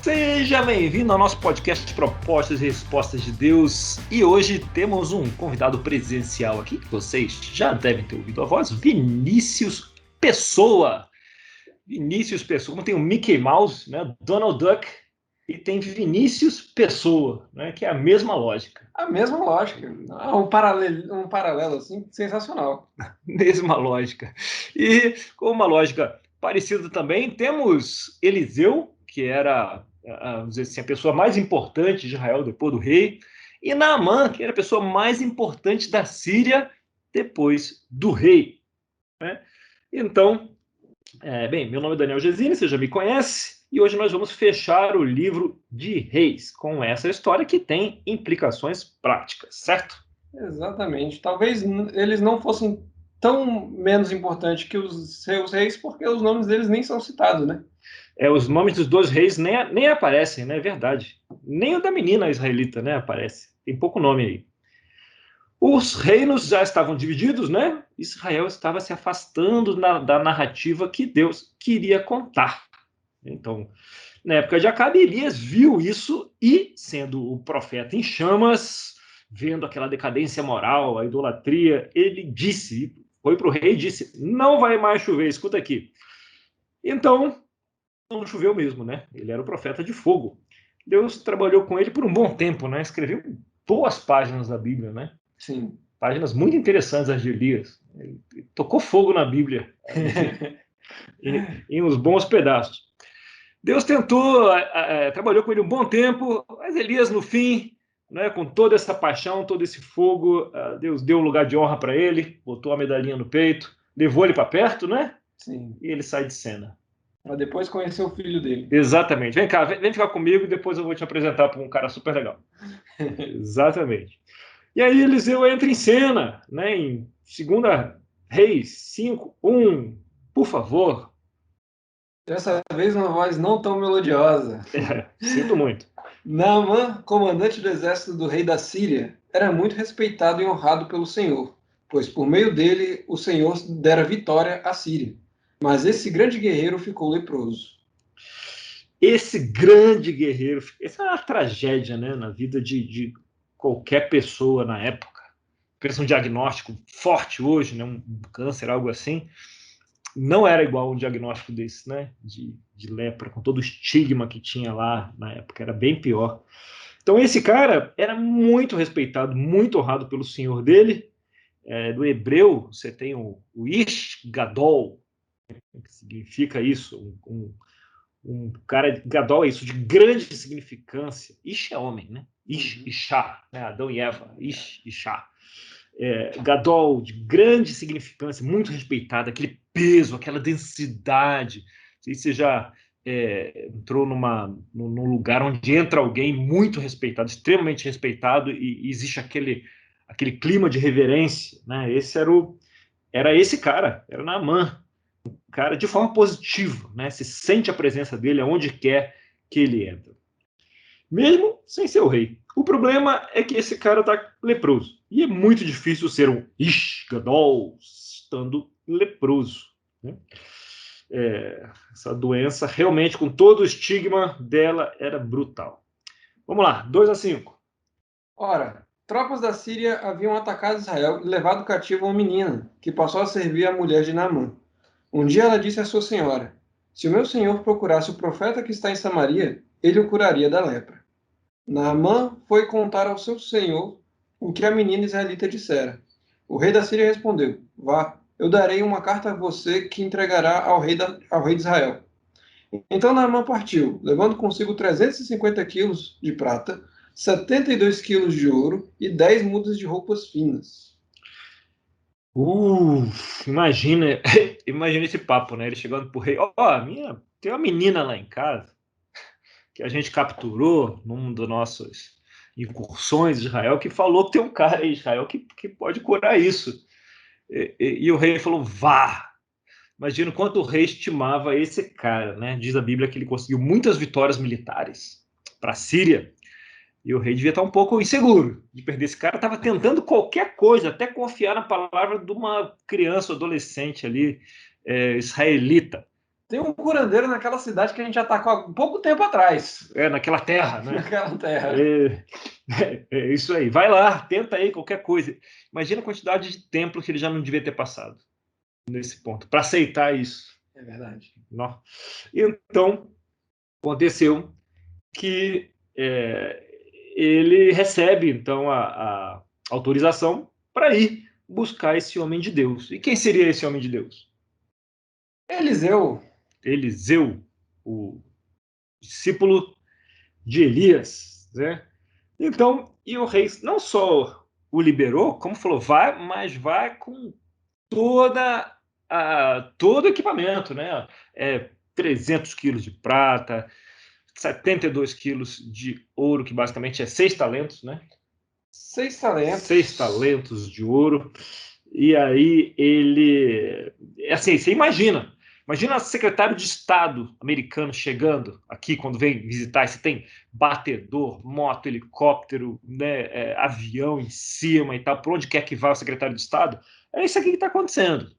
Seja bem-vindo ao nosso podcast Propostas e Respostas de Deus. E hoje temos um convidado presencial aqui, que vocês já devem ter ouvido a voz, Vinícius Pessoa. Vinícius Pessoa, como tem o Mickey Mouse, né, Donald Duck, e tem Vinícius Pessoa, né, que é a mesma lógica. A mesma lógica. Um paralelo assim, sensacional. Mesma lógica. E com uma lógica parecida também, temos Eliseu, que era, vamos dizer assim, a pessoa mais importante de Israel depois do rei, e Naamã, que era a pessoa mais importante da Síria depois do rei. Né? Então, bem, meu nome é Daniel Gesine, você já me conhece, e hoje nós vamos fechar o livro de Reis com essa história que tem implicações práticas, certo? Exatamente. Talvez eles não fossem tão menos importantes que os seus reis, porque os nomes deles nem são citados, né? Os nomes dos dois reis nem aparecem, né? É verdade. Nem o da menina israelita, né? Aparece. Tem pouco nome aí. Os reinos já estavam divididos, né? Israel estava se afastando da narrativa que Deus queria contar. Então, na época de Acabe, Elias viu isso e, sendo o profeta em chamas, vendo aquela decadência moral, a idolatria, ele disse, foi para o rei e disse: não vai mais chover, escuta aqui. Então, não choveu mesmo, né? Ele era o profeta de fogo. Deus trabalhou com ele por um bom tempo, né? Escreveu boas páginas da Bíblia, né? Sim. Páginas muito interessantes as de Elias. Ele tocou fogo na Bíblia, em uns bons pedaços. Deus tentou, trabalhou com ele um bom tempo, mas Elias, no fim, né, com toda essa paixão, todo esse fogo, Deus deu um lugar de honra para ele, botou a medalhinha no peito, levou ele para perto, né? Sim. E ele sai de cena. Para depois conhecer o filho dele. Exatamente. Vem cá, vem ficar comigo e depois eu vou te apresentar para um cara super legal. Exatamente. E aí Eliseu entra em cena, né, em 2 Reis 5:1. Por favor. Dessa vez uma voz não tão melodiosa. Sinto muito. Naamã, comandante do exército do rei da Síria, era muito respeitado e honrado pelo Senhor, pois por meio dele o Senhor dera vitória à Síria. Mas esse grande guerreiro ficou leproso. Esse grande guerreiro, essa é uma tragédia, né, na vida de qualquer pessoa na época. Pensa um diagnóstico forte hoje, né, um câncer, algo assim. Não era igual um diagnóstico desse, né, de lepra, com todo o estigma que tinha lá na época, era bem pior. Então esse cara era muito respeitado, muito honrado pelo senhor dele. Do hebreu, você tem o Ish Gadol, que significa isso, um cara, Gadol é isso, de grande significância. Ish é homem, né? Ish, Ishá, né? Adão e Eva, Ish, Ishá. Gadol, de grande significância, muito respeitado, aquele peso, aquela densidade. Não sei se você já entrou num lugar onde entra alguém muito respeitado, extremamente respeitado, e existe aquele clima de reverência, né? Era esse cara, era Naamã, cara de forma positiva, né? Se sente a presença dele aonde quer que ele entra, mesmo sem ser o rei. O problema é que esse cara está leproso. E é muito difícil ser um Ish Gadol estando leproso. Né? Essa doença, realmente, com todo o estigma dela, era brutal. Vamos lá, 2-5. Ora, tropas da Síria haviam atacado Israel e levado cativo uma menina, que passou a servir a mulher de Naamã. Um dia ela disse à sua senhora: se o meu senhor procurasse o profeta que está em Samaria, ele o curaria da lepra. Naamã foi contar ao seu senhor o que a menina israelita dissera. O rei da Síria respondeu: vá, eu darei uma carta a você que entregará ao rei de Israel. Então Naamã partiu, levando consigo 350 quilos de prata, 72 quilos de ouro e 10 mudas de roupas finas. Imagina, imagina esse papo, né? Ele chegando pro rei: tem uma menina lá em casa que a gente capturou num dos nossos incursões de Israel, que falou que tem um cara em Israel que pode curar isso. E o rei falou: vá. Imagina quanto o rei estimava esse cara, né? Diz a Bíblia que ele conseguiu muitas vitórias militares para a Síria. E o rei devia estar um pouco inseguro de perder esse cara. Estava tentando qualquer coisa, até confiar na palavra de uma criança, adolescente ali, israelita. Tem um curandeiro naquela cidade que a gente atacou há pouco tempo atrás. Naquela terra, né? Naquela terra. É isso aí. Vai lá, tenta aí qualquer coisa. Imagina a quantidade de templo que ele já não devia ter passado nesse ponto, para aceitar isso. É verdade. Não. Então, aconteceu que ele recebe, então, a autorização para ir buscar esse homem de Deus. E quem seria esse homem de Deus? Eliseu. Eliseu, o discípulo de Elias, né? Então, e o rei não só o liberou, como falou, vai, mas vai com todo o equipamento, né? 300 quilos de prata, 72 quilos de ouro, que basicamente é 6 talentos, né? 6 talentos. 6 talentos de ouro. E aí ele. Assim, você imagina. Imagina o secretário de Estado americano chegando aqui quando vem visitar. Você tem batedor, moto, helicóptero, né, avião em cima e tal. Por onde quer que vá o secretário de Estado, é isso aqui que está acontecendo.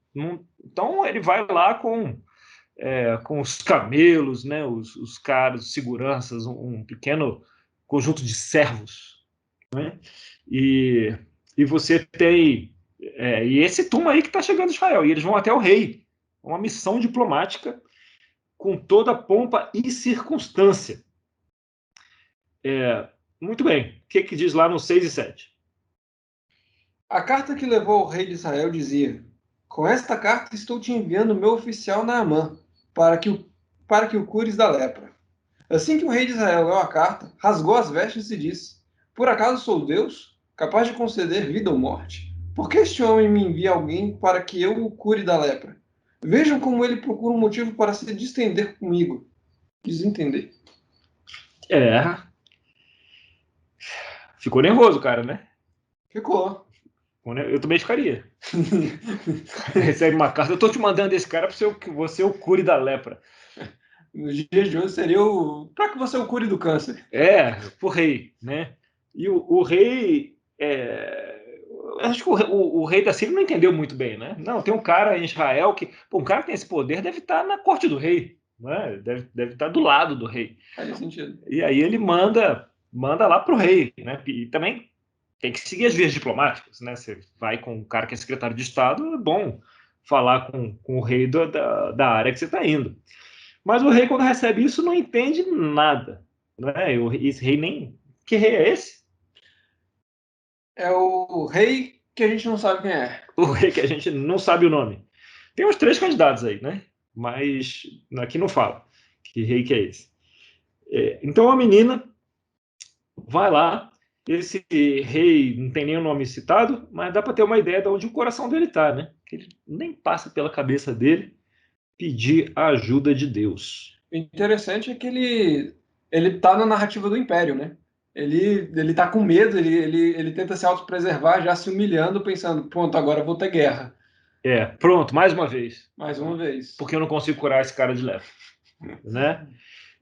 Então ele vai lá com os camelos, né, os caras, os seguranças, um pequeno conjunto de servos, né? E, e você tem. E esse turma aí que está chegando em Israel, e eles vão até o rei. Uma missão diplomática com toda a pompa e circunstância. Muito bem. O que diz lá no 6 e 7? A carta que levou ao rei de Israel dizia: Com esta carta estou te enviando meu oficial Naamã, para que o cures da lepra. Assim que o rei de Israel leu a carta, rasgou as vestes e disse: Por acaso sou Deus, capaz de conceder vida ou morte? Por que este homem me envia alguém para que eu o cure da lepra? Vejam como ele procura um motivo para se distender comigo. Desentender. Ficou nervoso, cara, né? Ficou. Eu também ficaria. Recebe uma carta. Eu tô te mandando esse cara para que você o cure da lepra. Nos dias de hoje seria para que você o cure do câncer. Pro rei, né? E o rei. Acho que o rei da Síria não entendeu muito bem, né? Não, tem um cara em Israel que. Pô, um cara que tem esse poder deve estar na corte do rei, né? Deve estar do lado do rei. Faz sentido. E aí ele manda lá pro rei, né? E também tem que seguir as vias diplomáticas, né? Você vai com um cara que é secretário de Estado, é bom falar com o rei da área que você está indo. Mas o rei, quando recebe isso, não entende nada, né? Esse rei nem. Que rei é esse? É o rei que a gente não sabe quem é. O rei que a gente não sabe o nome. Tem uns 3 candidatos aí, né? Mas aqui não fala que rei que é esse. Então a menina vai lá, esse rei não tem nem o nome citado, mas dá para ter uma ideia de onde o coração dele está, né? Que ele nem passa pela cabeça dele pedir a ajuda de Deus. O interessante é que ele tá na narrativa do Império, né? Ele tá com medo, ele tenta se autopreservar, já se humilhando, pensando, pronto, agora eu vou ter guerra. Pronto, mais uma vez. Mais uma vez. Porque eu não consigo curar esse cara de lepra, né?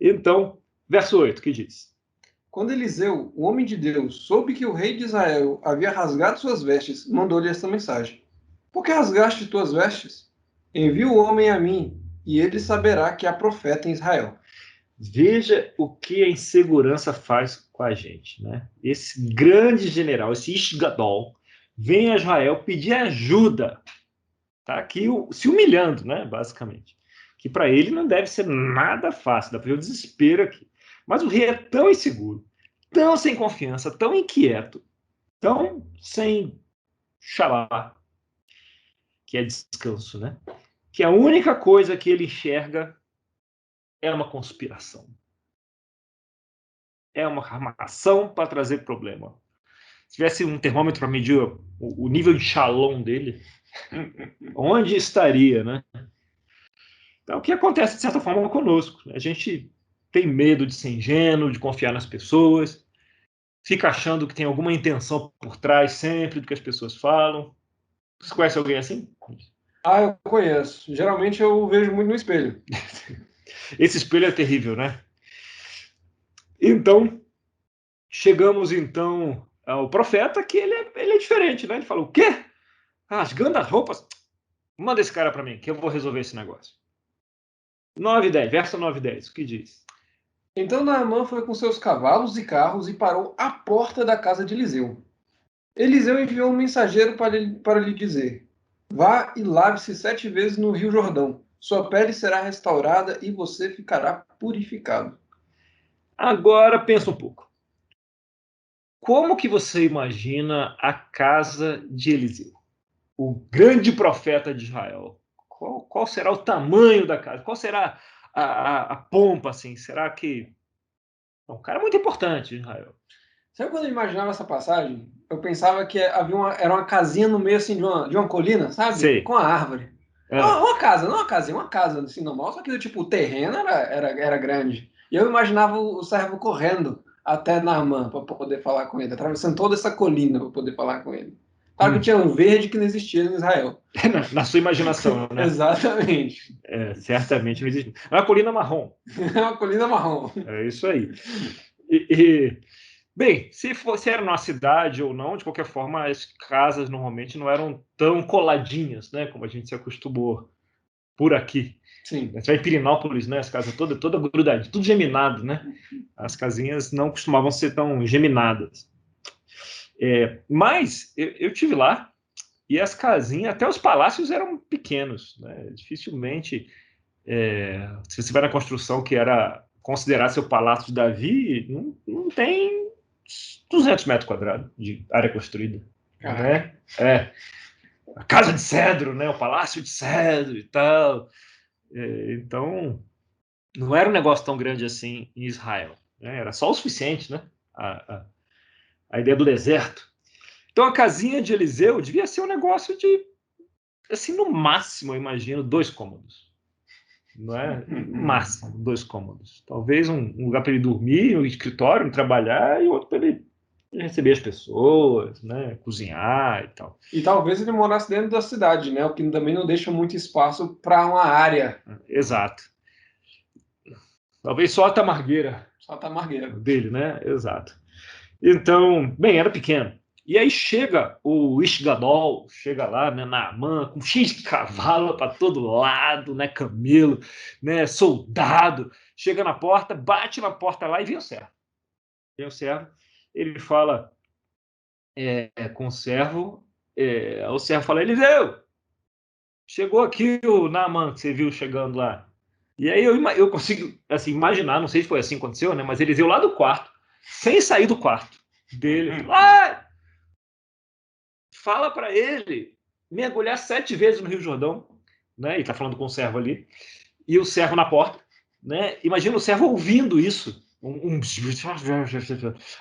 Então, verso 8, que diz? Quando Eliseu, o homem de Deus, soube que o rei de Israel havia rasgado suas vestes, mandou-lhe esta mensagem: Por que rasgaste tuas vestes? Envia o homem a mim, e ele saberá que há profeta em Israel. Veja o que a insegurança faz com a gente, né? Esse grande general, esse Ishgadol, vem a Israel pedir ajuda, tá aqui se humilhando, né? Basicamente, que para ele não deve ser nada fácil, dá para ver o desespero aqui. Mas o rei é tão inseguro, tão sem confiança, tão inquieto, tão sem xalá, que é descanso, né? Que a única coisa que ele enxerga é uma conspiração. É uma armação para trazer problema. Se tivesse um termômetro para medir o nível de shalom dele, onde estaria, né? Então, o que acontece, de certa forma, conosco? A gente tem medo de ser ingênuo, de confiar nas pessoas, fica achando que tem alguma intenção por trás sempre do que as pessoas falam. Você conhece alguém assim? Ah, eu conheço. Geralmente eu vejo muito no espelho. Esse espelho é terrível, né? Então, chegamos então ao profeta, que ele é diferente, né? Ele fala, o quê? Rasgando as roupas? Manda esse cara para mim, que eu vou resolver esse negócio. 9 e 10, verso 9 e 10, o que diz? Então Naamã foi com seus cavalos e carros e parou à porta da casa de Eliseu. Eliseu enviou um mensageiro para lhe dizer: vá e lave-se 7 vezes no rio Jordão. Sua pele será restaurada e você ficará purificado. Agora pensa um pouco. Como que você imagina a casa de Eliseu? O grande profeta de Israel. Qual será o tamanho da casa? Qual será a pompa, assim? Será que... É um cara muito importante, Israel. Sabe quando eu imaginava essa passagem? Eu pensava que era uma casinha no meio assim, de uma colina, sabe? Sei. Com a árvore. Ah, Uma casa, não uma casinha, uma casa assim, normal, só que tipo, o terreno era grande. E eu imaginava o servo correndo até Naamã para poder falar com ele, atravessando toda essa colina para poder falar com ele. Claro que tinha um verde que não existia em Israel. na sua imaginação, né? Exatamente. Certamente não existe. É uma colina marrom. É uma colina marrom. É isso aí. E, bem, se era numa cidade ou não, de qualquer forma, as casas normalmente não eram tão coladinhas, né? Como a gente se acostumou por aqui. Sim. Você vai em Pirinópolis, né? As casas toda grudadinha, tudo geminado, né? As casinhas não costumavam ser tão geminadas. Mas eu tive lá e as casinhas, até os palácios eram pequenos, né? Dificilmente, se você vai na construção que era considerar seu palácio de Davi, não tem 200 metros quadrados de área construída, né? A casa de cedro, né? O palácio de cedro e tal. Então, não era um negócio tão grande assim em Israel, né? Era só o suficiente, né? A ideia do deserto. Então, a casinha de Eliseu devia ser um negócio de, assim, no máximo, eu imagino, 2 cômodos. Não é? No máximo, 2 cômodos. Talvez um lugar para ele dormir, um escritório, um trabalhar, e outro para ele receber as pessoas, né? Cozinhar e tal. E talvez ele morasse dentro da cidade, né? O que também não deixa muito espaço para uma área. Exato. Talvez só a tamargueira Só tamargueira. dele, né? Exato. Então, bem, era pequeno. E aí chega o Ishgadol, chega lá, né, Naamã, com cheio de cavalo para todo lado, né, camelo, né, soldado, chega na porta, bate na porta lá e vem o servo. Vem o servo, ele fala com o servo fala, Eliseu, chegou aqui o Naamã, que você viu chegando lá. E aí eu consigo assim, imaginar, não sei se foi assim que aconteceu, né, mas Eliseu lá do quarto, sem sair do quarto dele, lá, fala para ele mergulhar 7 vezes no Rio Jordão, né? E tá falando com o servo ali, e o servo na porta, né? Imagina o servo ouvindo isso.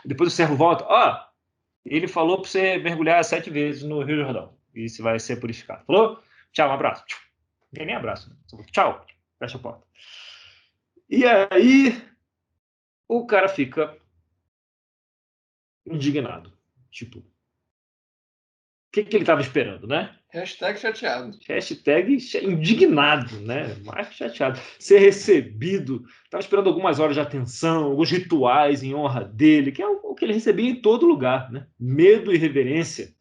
Depois o servo volta, ele falou para você mergulhar 7 vezes no Rio Jordão e você vai ser purificado. Falou? Tchau, um abraço. Nem abraço. Né? Tchau. Fecha a porta. E aí o cara fica indignado. Tipo, que ele estava esperando, né? Hashtag chateado. Hashtag indignado, né? Mais que chateado. Ser recebido. Estava esperando algumas horas de atenção, alguns rituais em honra dele, que é o que ele recebia em todo lugar, né? Medo e reverência.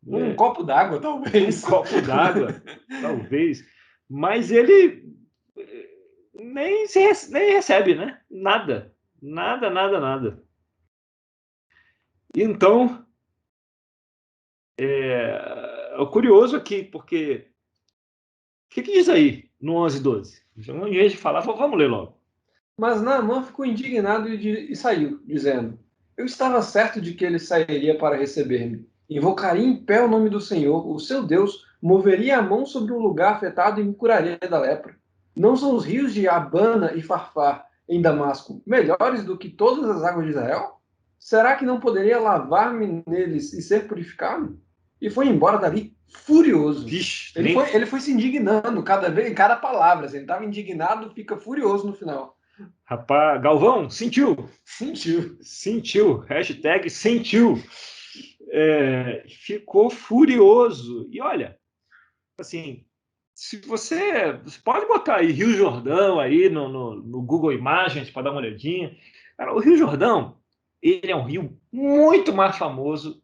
Um copo d'água, talvez. Um copo d'água, talvez. Mas ele nem recebe, né? Nada. Nada, nada, nada. Então, o curioso aqui, porque o que diz aí no 11:12? Em vez de falar, vamos ler logo. Mas Naamã ficou indignado e saiu, dizendo: eu estava certo de que ele sairia para receber-me. Invocaria em pé o nome do Senhor, o seu Deus, moveria a mão sobre um lugar afetado e me curaria da lepra. Não são os rios de Abana e Farfar, em Damasco, melhores do que todas as águas de Israel? Será que não poderia lavar-me neles e ser purificado? E foi embora dali furioso. Vixe, Ele foi se indignando cada vez, em cada palavra. Assim, ele estava indignado, fica furioso no final. Rapaz, Galvão, sentiu. Sentiu. Sentiu. Hashtag sentiu. Ficou furioso. E olha, assim, se você pode botar aí Rio Jordão aí no Google Imagens para dar uma olhadinha. Cara, o Rio Jordão, ele é um rio muito mais famoso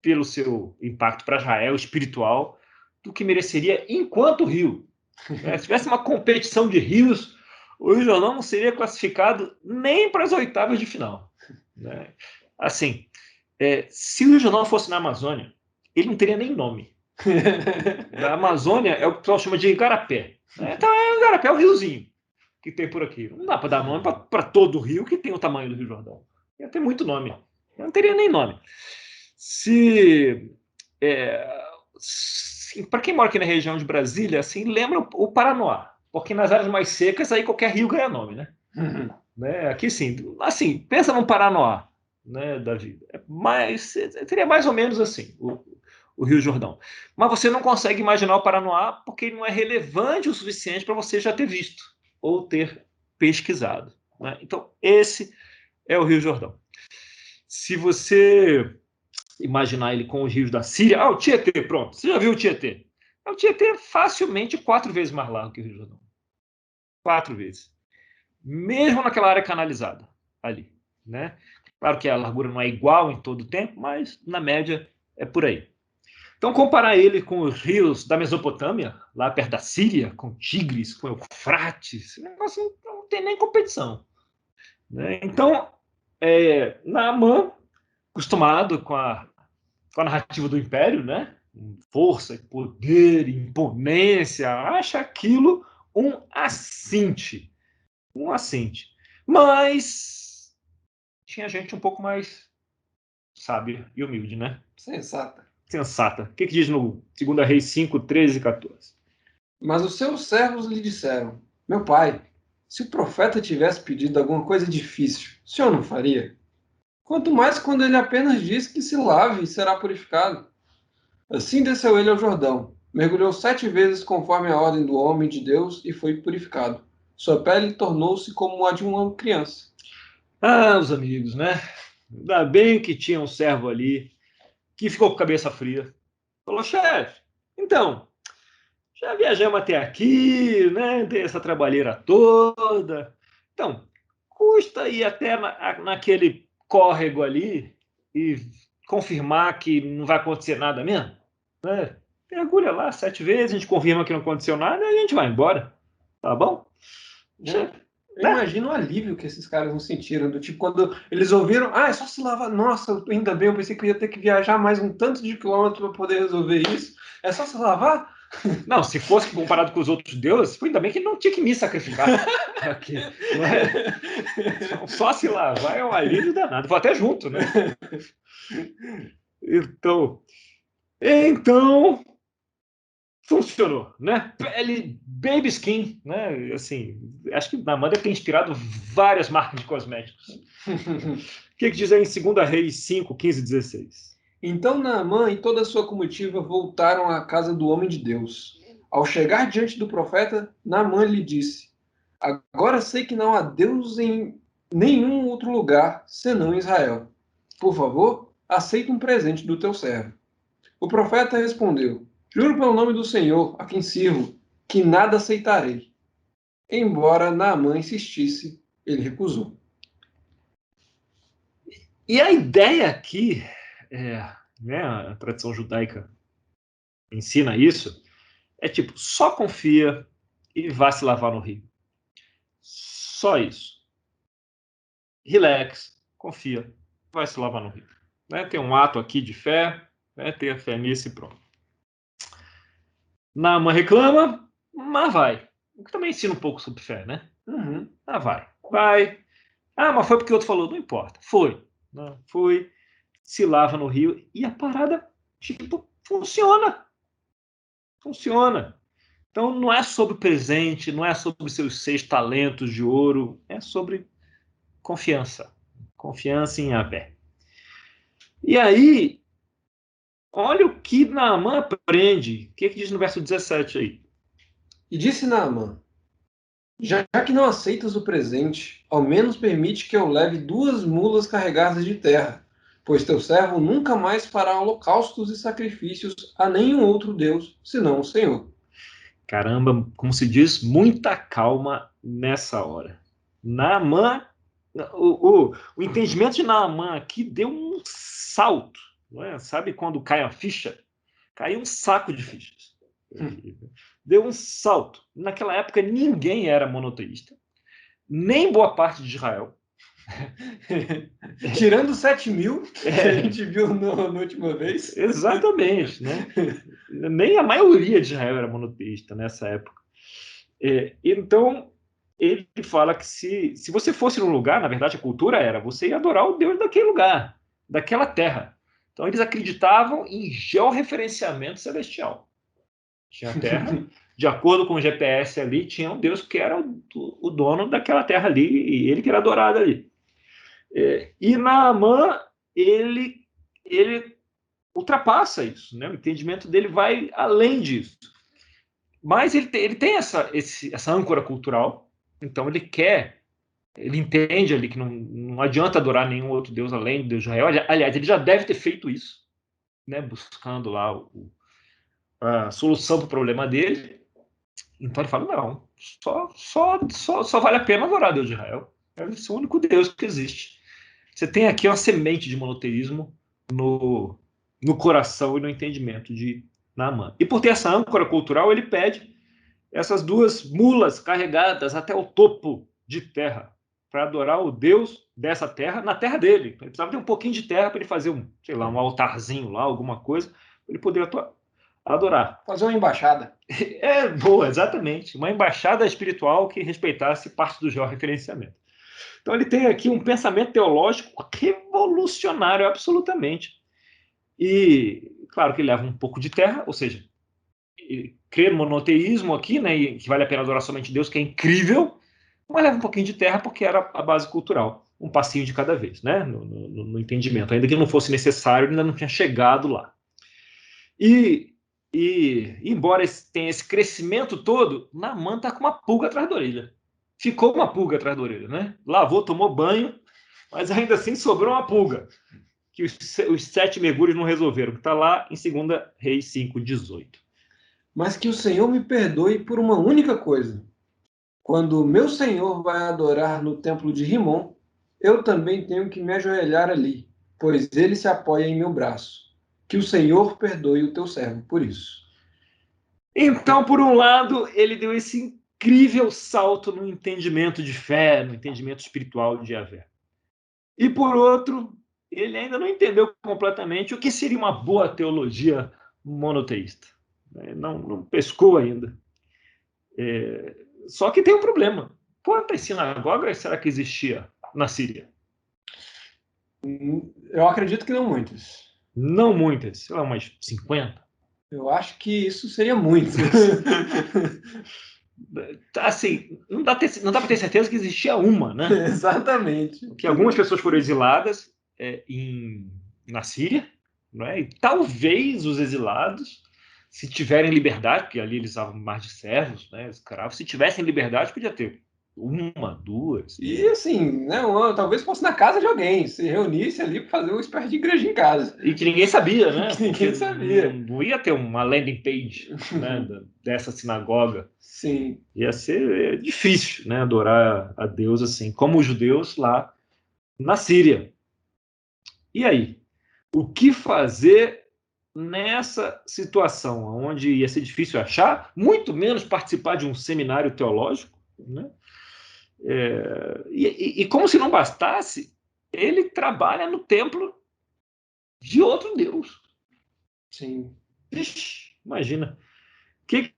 pelo seu impacto para Israel espiritual do que mereceria enquanto rio. Se tivesse uma competição de rios, o Rio Jordão não seria classificado nem para as oitavas de final. Né? Assim, se o Rio Jordão fosse na Amazônia, ele não teria nem nome. Na Amazônia é o que o pessoal chama de igarapé. Então, o igarapé é o riozinho que tem por aqui. Não dá para dar nome para todo o rio que tem o tamanho do Rio Jordão. Ia ter muito nome. Não teria nem nome. Para quem mora aqui na região de Brasília, assim, lembra o Paranoá. Porque nas áreas mais secas, aí qualquer rio ganha nome, né? Né? Aqui, sim. Assim, pensa num Paranoá, né, da vida. Seria mais ou menos assim, o Rio Jordão. Mas você não consegue imaginar o Paranoá porque ele não é relevante o suficiente para você já ter visto ou ter pesquisado. Né? Então, esse é o Rio Jordão. Se você imaginar ele com os rios da Síria, o Tietê, pronto, você já viu o Tietê? O Tietê é facilmente 4 vezes mais largo que o Rio Jordão. 4 vezes. Mesmo naquela área canalizada ali. Né? Claro que a largura não é igual em todo o tempo, mas na média é por aí. Então, comparar ele com os rios da Mesopotâmia, lá perto da Síria, com Tigres, com Eufrates, esse negócio não tem nem competição. Né? Então, Naamã, acostumado com a narrativa do Império, né? Força, poder, imponência, acha aquilo um assinte. Um assinte. Mas tinha gente um pouco mais sábia e humilde, né? Sensata. Sensata. O que diz no 2 Reis 5, 13 e 14? Mas os seus servos lhe disseram: Meu pai, se o profeta tivesse pedido alguma coisa difícil, o senhor não faria? Quanto mais quando ele apenas disse que se lave e será purificado. Assim desceu ele ao Jordão, mergulhou 7 vezes conforme a ordem do homem de Deus e foi purificado. Sua pele tornou-se como a de uma criança. Os amigos, né? Ainda bem que tinha um servo ali que ficou com a cabeça fria. Falou, chefe, então, já viajamos até aqui, né? Tem essa trabalheira toda. Então, custa ir até naquele córrego ali e confirmar que não vai acontecer nada mesmo? Né? Mergulha lá 7 vezes, a gente confirma que não aconteceu nada e a gente vai embora. Tá bom? Eu imagino o alívio que esses caras não sentiram, do tipo, quando eles ouviram, é só se lavar, nossa, ainda bem, eu pensei que eu ia ter que viajar mais um tanto de quilômetros para poder resolver isso. É só se lavar? Não, se fosse comparado com os outros deuses, ainda bem que ele não tinha que me sacrificar. Aqui, não é? Só se lavar é um alívio danado. Vou até junto, né? Então funcionou, né? Pele baby skin, né? Assim, acho que na deve ter inspirado várias marcas de cosméticos. O que diz aí em 2 Reis 5, 15 e 16? Então Naamã e toda a sua comitiva voltaram à casa do homem de Deus. Ao chegar diante do profeta, Naamã lhe disse: Agora sei que não há Deus em nenhum outro lugar senão em Israel. Por favor, aceita um presente do teu servo. O profeta respondeu: Juro pelo nome do Senhor, a quem sirvo, que nada aceitarei. Embora Naamã insistisse, ele recusou. E a ideia aqui, né, a tradição judaica ensina isso, é tipo, só confia e vá se lavar no rio. Só isso. Relax, confia, vai se lavar no rio. Né? Tem um ato aqui de fé, né? Ter a fé nisso e pronto. Naamã reclama, mas vai. O que também ensina um pouco sobre fé, né? Vai. Mas foi porque o outro falou, não importa. Foi. Não, foi, se lava no rio e a parada, tipo, funciona. Funciona. Então não é sobre o presente, não é sobre seus 6 talentos de ouro, é sobre confiança. Confiança em Yahvé. E aí, olha o que Naamã aprende. O que diz no verso 17 aí? E disse Naamã: Já que não aceitas o presente, ao menos permite que eu leve 2 mulas carregadas de terra, pois teu servo nunca mais fará holocaustos e sacrifícios a nenhum outro Deus, senão o Senhor. Caramba, como se diz, muita calma nessa hora. Naamã, o entendimento de Naamã aqui deu um salto. Não é? Sabe quando cai a ficha? Caiu um saco de fichas. Deu um salto. Naquela época, ninguém era monoteísta, nem boa parte de Israel. Tirando 7.000 que a gente viu na última vez. Exatamente, né? Nem a maioria de Israel era monoteísta nessa época. Então, ele fala que se você fosse num lugar, na verdade a cultura era, você ia adorar o Deus daquele lugar, daquela terra. Então, eles acreditavam em georreferenciamento celestial. Tinha a terra, de acordo com o GPS ali, tinha um Deus que era o dono daquela terra ali, e ele que era adorado ali. E Naamã, ele ultrapassa isso, né? O entendimento dele vai além disso. Mas ele tem essa âncora cultural, então ele entende ali que não adianta adorar nenhum outro Deus além do Deus de Israel. Aliás, ele já deve ter feito isso, né? Buscando lá a solução para o problema dele. Então ele fala, não, só vale a pena adorar Deus de Israel. É o único Deus que existe. Você tem aqui uma semente de monoteísmo no coração e no entendimento de Naamã. E por ter essa âncora cultural, ele pede essas 2 mulas carregadas até o topo de terra para adorar o Deus dessa terra na terra dele. Ele precisava ter um pouquinho de terra para ele fazer um altarzinho lá, alguma coisa, para ele poder adorar. Fazer uma embaixada. Boa, exatamente. Uma embaixada espiritual que respeitasse parte do georreferenciamento. Então ele tem aqui um pensamento teológico revolucionário, absolutamente. E, claro que ele leva um pouco de terra, ou seja, crê no monoteísmo aqui, né, e que vale a pena adorar somente Deus, que é incrível, mas leva um pouquinho de terra porque era a base cultural. Um passinho de cada vez, né, no entendimento. Ainda que não fosse necessário, ele ainda não tinha chegado lá. E embora tenha esse crescimento todo, Naamã está com uma pulga atrás da orelha. Ficou uma pulga atrás da orelha, né? Lavou, tomou banho, mas ainda assim sobrou uma pulga, que os 7 mergulhos não resolveram, que está lá em 2 Reis 5:18. Mas que o Senhor me perdoe por uma única coisa. Quando o meu Senhor vai adorar no templo de Rimon, eu também tenho que me ajoelhar ali, pois ele se apoia em meu braço. Que o Senhor perdoe o teu servo por isso. Então, por um lado, ele deu esse incrível salto no entendimento de fé, no entendimento espiritual de Yahvé. E por outro, ele ainda não entendeu completamente o que seria uma boa teologia monoteísta. Não pescou ainda. Só que tem um problema. Quantas sinagogas será que existia na Síria? Eu acredito que não muitas. Não muitas, sei lá, umas 50. Eu acho que isso seria muito. Assim, não dá para ter certeza que existia uma, né? Exatamente. Que algumas pessoas foram exiladas na Síria, né? E talvez os exilados, se tiverem liberdade, porque ali eles usavam mais de servos, né, escravos, se tivessem liberdade, podia ter 1, 2. E assim, né, talvez fosse na casa de alguém, se reunisse ali para fazer uma espécie de igreja em casa. E que ninguém sabia, né? Que ninguém sabia. Não ia ter uma landing page, né, dessa sinagoga. Sim. Ia ser difícil, né, adorar a Deus assim, como os judeus lá na Síria. E aí? O que fazer nessa situação, onde ia ser difícil achar, muito menos participar de um seminário teológico, né? E como se não bastasse, ele trabalha no templo de outro Deus. Sim. Ixi, imagina. O que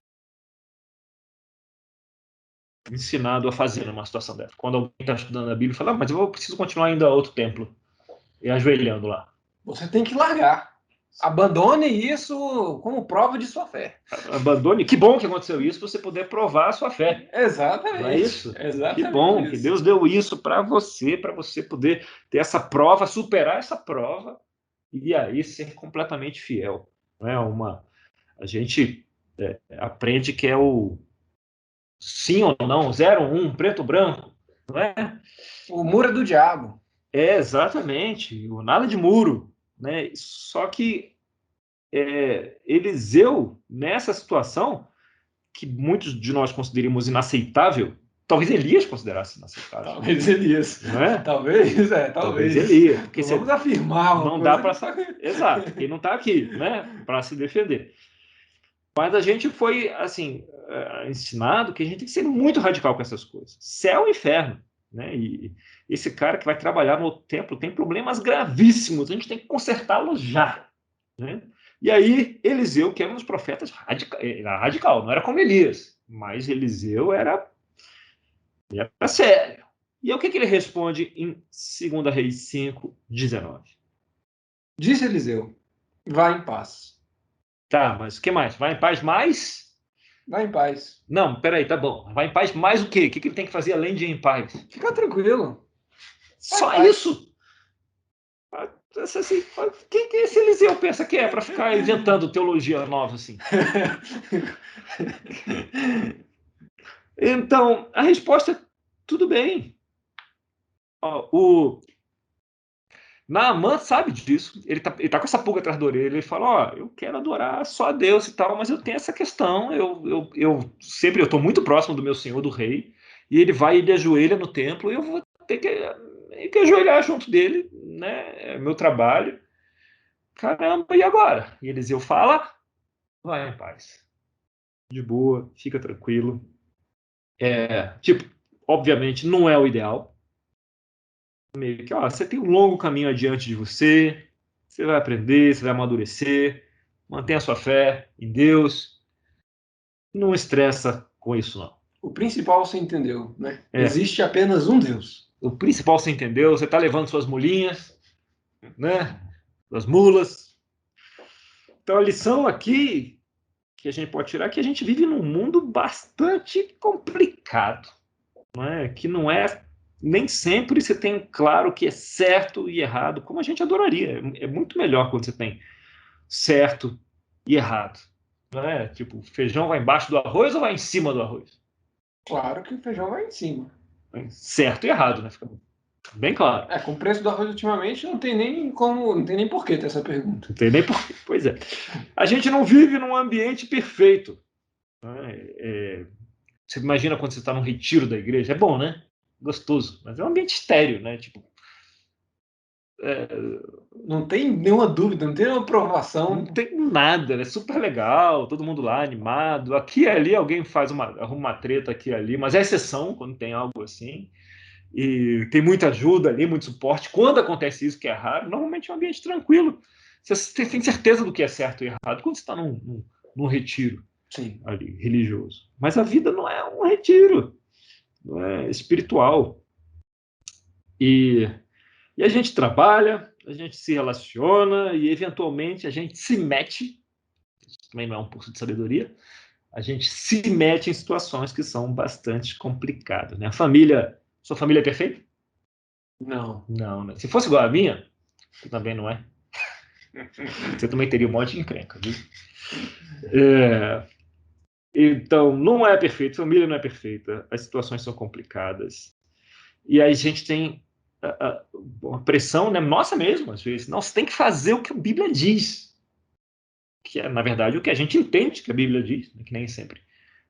ensinado a fazer numa situação dessa? Quando alguém está estudando a Bíblia e fala, mas eu preciso continuar indo a outro templo e ajoelhando lá. Você tem que largar. Abandone isso como prova de sua fé. Abandone. Que bom que aconteceu isso, para você poder provar a sua fé. Exatamente. Não é isso? Exatamente. Que bom isso. que Deus deu isso para você poder ter essa prova, superar essa prova e aí ser completamente fiel. Não é a gente aprende que é o sim ou não, 0 ou 1, preto ou branco, não é? O muro é do diabo. Exatamente, nada de muro, né? Só que Eliseu, nessa situação, que muitos de nós consideramos inaceitável, talvez Elias considerasse inaceitável. Talvez Elias. Não é? Talvez. Talvez Elias. Porque vamos afirmar. Não dá para... Exato, ele não está aqui, né? Para se defender. Mas a gente foi, assim, ensinado que a gente tem que ser muito radical com essas coisas. Céu e inferno, né? E esse cara que vai trabalhar no templo tem problemas gravíssimos, a gente tem que consertá-los já, né? E aí, Eliseu, que era um dos profetas radical, não era como Elias, mas Eliseu era sério. E aí, o que ele responde em 2 Reis 5:19? Disse Eliseu: vá em paz. Tá, mas o que mais? Vai em paz mais? Vá em paz. Não, peraí, tá bom. Vai em paz mais o quê? O que ele tem que fazer além de ir em paz? Fica tranquilo. Vai em Só paz. isso? Assim, o que esse Eliseu pensa que é para ficar inventando teologia nova assim? Então, a resposta é tudo bem. Ó, o Naamã sabe disso, ele tá com essa pulga atrás da orelha, ele fala, ó, eu quero adorar só a Deus e tal, mas eu tenho essa questão, eu sempre, eu tô muito próximo do meu senhor, do rei, e ele vai, ele ajoelha no templo, e eu vou ter que ajoelhar junto dele, né, é meu trabalho, caramba, e agora? E Eliseu fala, vai em paz, de boa, fica tranquilo, tipo, obviamente não é o ideal, meio que, ó, você tem um longo caminho adiante de você, você vai aprender, você vai amadurecer, mantenha a sua fé em Deus, não estressa com isso, não. O principal você entendeu, né? É, Existe apenas um Deus. o principal você entendeu, você está levando suas mulinhas, né, suas mulas. Então a lição aqui que a gente pode tirar é que a gente vive num mundo bastante complicado, não é? Que não é nem sempre você tem claro o que é certo e errado, como a gente adoraria. É muito melhor quando você tem certo e errado. Não é? Tipo, feijão vai embaixo do arroz ou vai em cima do arroz? Claro que o feijão vai em cima. Certo e errado, né? Fica bem claro. Com o preço do arroz ultimamente não tem nem como, não tem nem porquê ter essa pergunta. Não tem nem porquê. Pois é. A gente não vive num ambiente perfeito. Né? Você imagina quando você está num retiro da igreja? É bom, né? Gostoso. Mas é um ambiente estéreo, né? Tipo, Não tem nenhuma dúvida, não tem nenhuma provação. não tem nada, é super legal, todo mundo lá animado. Aqui e ali alguém arruma uma treta aqui e ali, mas é exceção quando tem algo assim. E tem muita ajuda ali, muito suporte. Quando acontece isso, que é raro, normalmente é um ambiente tranquilo. Você tem certeza do que é certo e errado quando você está num retiro. Sim. Ali, religioso. Mas a vida não é um retiro, não é espiritual. E a gente trabalha, a gente se relaciona e, eventualmente, a gente se mete, isso também não é um curso de sabedoria, a gente se mete em situações que são bastante complicadas. Né? Sua família é perfeita? Não. Não, né? Se fosse igual a minha, que também não é, você também teria um monte de encrenca, viu? Então, não é perfeito, família não é perfeita, as situações são complicadas. E aí a gente tem uma pressão, né, nossa mesmo, às vezes. Não, você tem que fazer o que a Bíblia diz. Que é, na verdade, o que a gente entende que a Bíblia diz, né, que nem sempre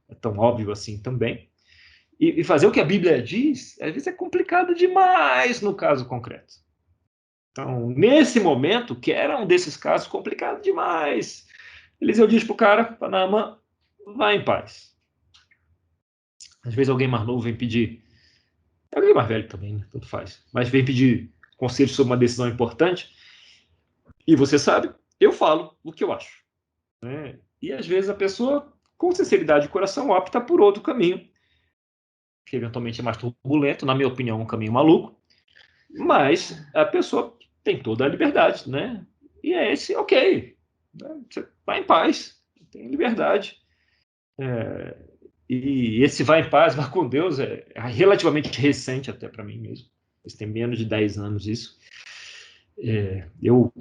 é tão óbvio assim também. E fazer o que a Bíblia diz, às vezes é complicado demais no caso concreto. Então, nesse momento, que era um desses casos complicado demais, Eliseu diz para o cara, para Naamã, vá em paz. Às vezes alguém mais novo vem pedir, alguém mais velho também, né? Tanto faz, mas vem pedir conselho sobre uma decisão importante, e você sabe, eu falo o que eu acho. Né? E às vezes a pessoa, com sinceridade de coração, opta por outro caminho, que eventualmente é mais turbulento, na minha opinião, um caminho maluco, mas a pessoa tem toda a liberdade, né? E é esse, ok, né? Você vai em paz, tem liberdade. E esse vai em paz, vai com Deus, é relativamente recente até para mim mesmo. Isso tem menos de 10 anos isso. Eu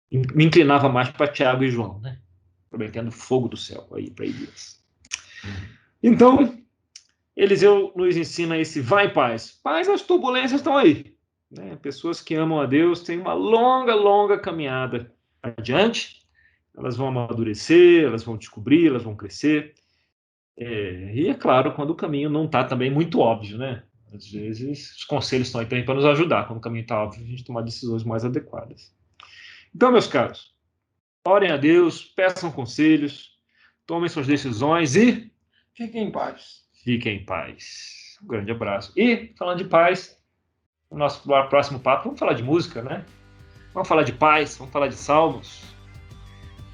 me inclinava mais para Tiago e João, né? Prometendo fogo do céu aí para Elias. Então, Eliseu nos ensina esse vai em paz. Mas as turbulências estão aí. Né? Pessoas que amam a Deus têm uma longa, longa caminhada adiante. Elas vão amadurecer, elas vão descobrir, elas vão crescer. E é claro, quando o caminho não está também muito óbvio, né? Às vezes os conselhos estão aí também para nos ajudar. Quando o caminho está óbvio, a gente tomar decisões mais adequadas. Então, meus caros, orem a Deus, peçam conselhos, tomem suas decisões e Fiquem em paz. fiquem em paz. Um grande abraço. E, falando de paz, no nosso próximo papo, vamos falar de música, né? Vamos falar de paz, vamos falar de salmos.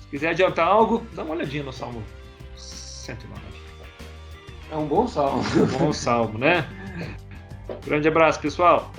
Se quiser adiantar algo, dá uma olhadinha no Salmo 109. É um bom salmo. Bom salmo, né? Grande abraço, pessoal.